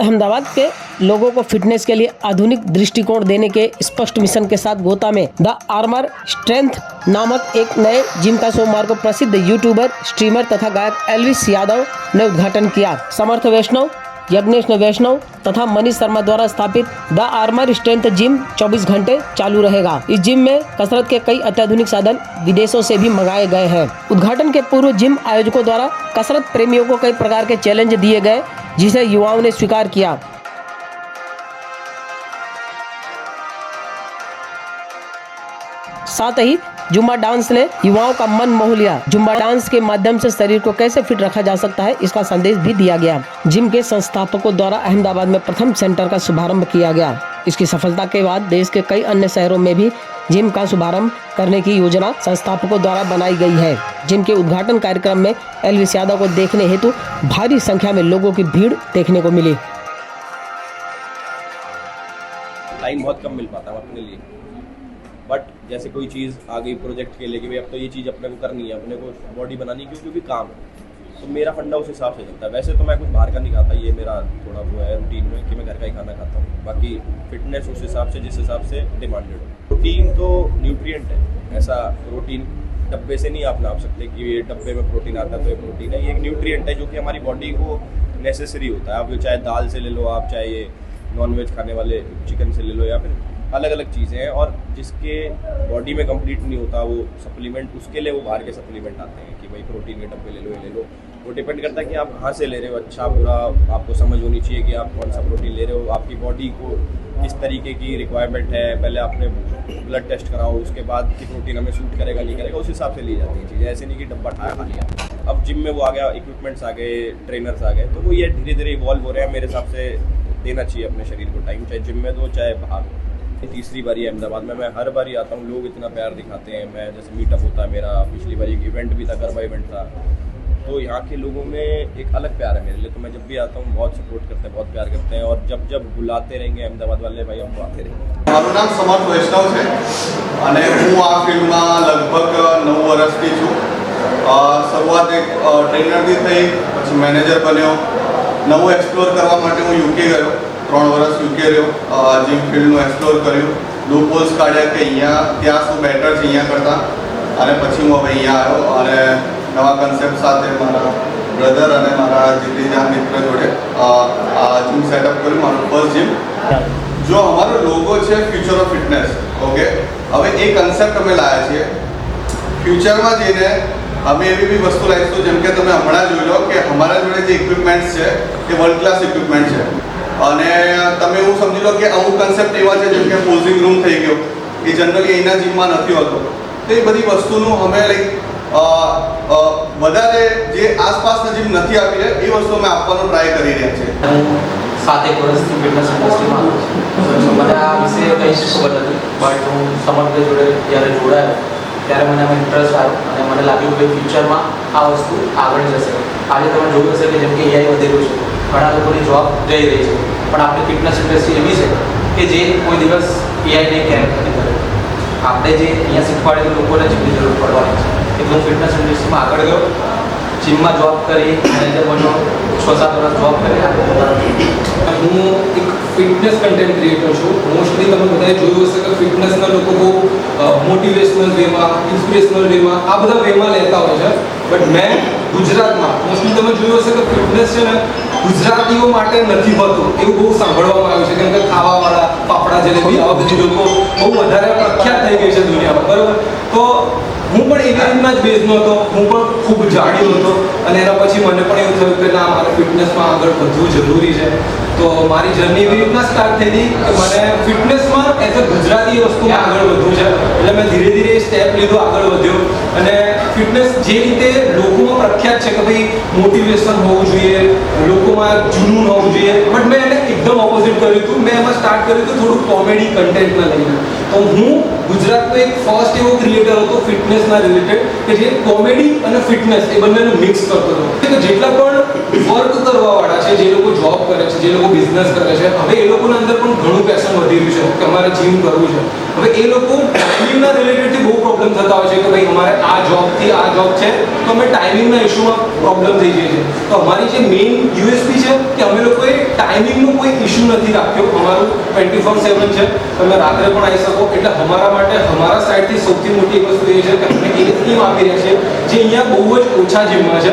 अहमदाबाद के लोगों को फिटनेस के लिए आधुनिक दृष्टिकोण देने के स्पष्ट मिशन के साथ गोता में द आर्मर स्ट्रेंथ नामक एक नए जिम का सोमवार को प्रसिद्ध यूट्यूबर, स्ट्रीमर तथा गायक एल्विस यादव ने उद्घाटन किया। समर्थ वैष्णव, यज्ञेश वैष्णव तथा मनीष शर्मा द्वारा स्थापित द आर्मर स्ट्रेंथ जिम 24 घंटे चालू रहेगा। इस जिम में कसरत के कई अत्याधुनिक साधन विदेशों से भी मंगाए गए हैं। उद्घाटन के पूर्व जिम आयोजकों द्वारा कसरत प्रेमियों को कई प्रकार के चैलेंज दिए गए, जिसे युवाओं ने स्वीकार किया। साथ ही जुम्बा डांस ने युवाओं का मन मोह लिया। जुम्बा डांस के माध्यम से शरीर को कैसे फिट रखा जा सकता है, इसका संदेश भी दिया गया। जिम के संस्थापकों द्वारा अहमदाबाद में प्रथम सेंटर का शुभारंभ किया गया। इसकी सफलता के बाद देश के कई अन्य शहरों में भी जिम का शुभारंभ करने की योजना संस्थापकों द्वारा बनाई गई है। जिम के उद्घाटन कार्यक्रम में एल्विस यादव को देखने हेतु भारी संख्या में लोगों की भीड़ देखने को मिली। टाइम बहुत कम मिल पाता है अपने लिए, बट जैसे कोई चीज़ आ गई प्रोजेक्ट के लिए कि भाई अब तो ये चीज़ अपने को करनी है, अपने को बॉडी बनानी, क्योंकि काम है, तो मेरा फंडा उस हिसाब से चलता है। वैसे तो मैं कुछ बाहर का नहीं खाता, ये मेरा थोड़ा वो है रूटीन में कि मैं घर का ही खाना खाता हूँ। बाकी फिटनेस उस हिसाब से जिस हिसाब से डिमांडेड हो। प्रोटीन तो न्यूट्रिएंट है, ऐसा प्रोटीन डब्बे से नहीं आप नाप सकते कि ये डब्बे में प्रोटीन आता है तो ये प्रोटीन है। ये एक न्यूट्रिएंट है जो कि हमारी बॉडी को नेसेसरी होता है। आप चाहे दाल से ले लो, आप चाहे ये नॉनवेज खाने वाले चिकन से ले लो, या फिर अलग अलग चीज़ें हैं। और जिसके बॉडी में कंप्लीट नहीं होता वो सप्लीमेंट, उसके लिए वो बाहर के सप्लीमेंट आते हैं कि भाई प्रोटीन के डब्बे ले लो, ये ले लो। वो डिपेंड करता है कि आप कहाँ से ले रहे हो। अच्छा बुरा आपको समझ होनी चाहिए कि आप कौन सा प्रोटीन ले रहे हो, आपकी बॉडी को किस तरीके की रिक्वायरमेंट है। पहले आपने ब्लड टेस्ट कराओ, उसके बाद कि प्रोटीन हमें सूट करेगा नहीं करेगा, उस हिसाब से ली जाती है चीज़ें। ऐसे नहीं कि डब्बा ठाया खा लिया। अब जिम में वो आ गया, इक्विपमेंट्स आ गए, ट्रेनर्स आ गए, तो वो ये धीरे धीरे इवॉल्व हो रहे हैं। मेरे हिसाब से देना चाहिए अपने शरीर को टाइम, चाहे जिम में दो चाहे बाहर हो। तीसरी बारी अहमदाबाद में, मैं हर बारी आता हूँ, लोग इतना प्यार दिखाते हैं। मैं जैसे मीटअप होता है मेरा, पिछली बारी एक इवेंट भी था, गरबा इवेंट था, तो यहाँ के लोगों में एक अलग प्यार है मेरे लिए। तो मैं जब भी आता हूँ बहुत सपोर्ट करते हैं, बहुत प्यार करते हैं, और जब जब बुलाते रहेंगे अहमदाबाद वाले भाई, हम आते रहेंगे। મારું નામ સમર્થ વૈષ્ણવ છે અને હું આ ફિલ્ડમાં લગભગ 9 વર્ષથી છું। શરૂઆત એક ટ્રેનરથી થઈ, પછી મેનેજર બન્યો। નવું એક્સપ્લોર કરવા માટે હું યુકે ગયો, 3 વર્ષ યુકે રહ્યો, જીમ ફિલ્ડનું એક્સપ્લોર કર્યું, લૂપહોલ્સ કાઢ્યા કે અહીંયા ત્યાં શું બેટર છે અહીંયા કરતાં, અને પછી હું હવે અહીંયા આવ્યો અને નવા કન્સેપ્ટ સાથે મારા બ્રધર અને મારા જેટલી જ્યાં મિત્ર જોડે આ જીમ સેટઅપ કર્યું, મારું ફર્સ્ટ જીમ। जो हमारो लोगो है फ्यूचर ऑफ फिटनेस, ओके, हमें एक कन्सेप्ट अमे लाया छे। फ्यूचर में जईने अमे एवी भी वस्तु लाईशुं जेम के तमे हमणां जोई लो कि हमारा जोड़े जे इक्विपमेंट्स है ए वर्ल्ड क्लास इक्विपमेंट है, अने तमे एवुं समजी लो कि अमुक कन्सेप्ट एवा छे जेम के पोजिंग रूम थई गयो, ए जनरली एना जिममां नथी होतो। तो ए बधी वस्तुनुं अमे लाइक वधारे जे आसपासना जिम नथी आपी रह्या ए वस्तु अमे आपवानो ट्राय करी रह्या छे। 7 વર્ષથી ફિટનેસ ઇન્ડસ્ટ્રીમાં મને આ વિશે કંઈ ખબર નથી, બટ હું સમર્થ જોડે જ્યારે જોડાયો ત્યારે મને આમાં ઇન્ટરેસ્ટ આવ્યો અને મને લાગ્યું કે ફ્યુચરમાં આ વસ્તુ આગળ જશે। આજે તમે જોયું હશે કે જેમ કે એઆઈ વધી રહ્યું છે, ઘણા લોકોની જોબ જઈ રહી છે, પણ આપણી ફિટનેસ ઇન્ડસ્ટ્રી એવી છે કે જે કોઈ દિવસ એઆઈને ક્યારેક નથી કરે। આપણે જે અહીંયા શીખવાડેલું લોકોને જેટલી જરૂર પડવાની છે, એટલે હું ફિટનેસ ઇન્ડસ્ટ્રીમાં આગળ ગયો, જીમમાં જોબ કરી, મેનેજર બન્યો, 6-7 વર્ષ જોબ કરી। હું એક ફિટનેસ કન્ટેન્ટ ક્રિએટર છું। મોસ્ટલી તમે બધાએ જોયું હશે કે ફિટનેસના લોકો બહુ મોટિવેશનલ વેમાં, ઇન્સ્પિરેશનલ વેમાં, આ બધા વેમાં લેતા હોય છે। બટ મેં ગુજરાતમાં મોસ્ટલી તમે જોયું હશે કે ફિટનેસ છે ને ગુજરાતીઓ માટે નથી હોતું એવું બહુ સાંભળવામાં આવ્યું છે, કેમ કે ખાવાવાળા પાપડા જલેબી આવા બધી લોકો બહુ વધારે પ્રખ્યાત થઈ ગઈ છે દુનિયામાં, બરાબર। તો હું પણ એવી રીતના જ બેઝનો હતો, હું પણ ખૂબ જાડ્યો હતો, અને એના પછી મને પણ એવું થયું કે ના, મારે ફિટનેસમાં આગળ વધવું જરૂરી છે। તો મારી જર્ની એવી રીતના સ્ટાર્ટ થઈ હતી કે મને ફિટનેસમાં એઝ અ ગુજરાતી વસ્તુમાં આગળ વધવું છે, એટલે મેં ધીરે ધીરે સ્ટેપ લીધો, આગળ વધ્યો। અને ફિટનેસ જે રીતે લોકોમાં પ્રખ્યાત છે કે ભાઈ મોટિવેશન હોવું જોઈએ, લોકોમાં જુનૂન હોવું જોઈએ, બટ મેં એને એકદમ ઓપોઝિટ કર્યું હતું। મેં એમાં સ્ટાર્ટ કર્યું હતું થોડુંક કોમેડી કન્ટેન્ટને લઈને। તો હું ગુજરાતનો એક ફર્સ્ટ એવો ક્રિએટર હતો ફિટનેસના રિલેટેડ કે જે કોમેડી અને ફિટનેસ એ બંનેને મિક્સ કરતો હતો। કે જેટલા પણ વર્ક કરવાવાળા છે, જે લોકો જોબ કરે છે, જે લોકો બિઝનેસ કરે છે, હવે એ લોકોના અંદર પણ ઘણું પેશન વધી રહ્યું છે કે અમારે જીમ કરવું છે। હવે એ લોકો ટાઈમિંગના રિલેટેડથી બહુ પ્રોબ્લેમ પ્રોબ્લેમ થતા હોય છે કે ભાઈ અમારે આ જોબથી આ જોબ છે તો અમે ટાઈમિંગના ઇસ્યુમાં પ્રોબ્લેમ થઈ જાય છે. તો અમારી જે મેઇન યુએસપી છે કે અમે લોકોએ ટાઈમિંગનો કોઈ ઇસ્યુ નથી રાખ્યો. અમારું 24/7 છે, તમે રાત્રે પણ આવી શકો. એટલે અમારા માટે અમારા સાઈડથી સૌથી મોટી વસ્તુ એ છે કે અમે એક ટીમ આપી રહ્યા છીએ જે અહીંયા બહુ જ ઓછા જીમમાં છે.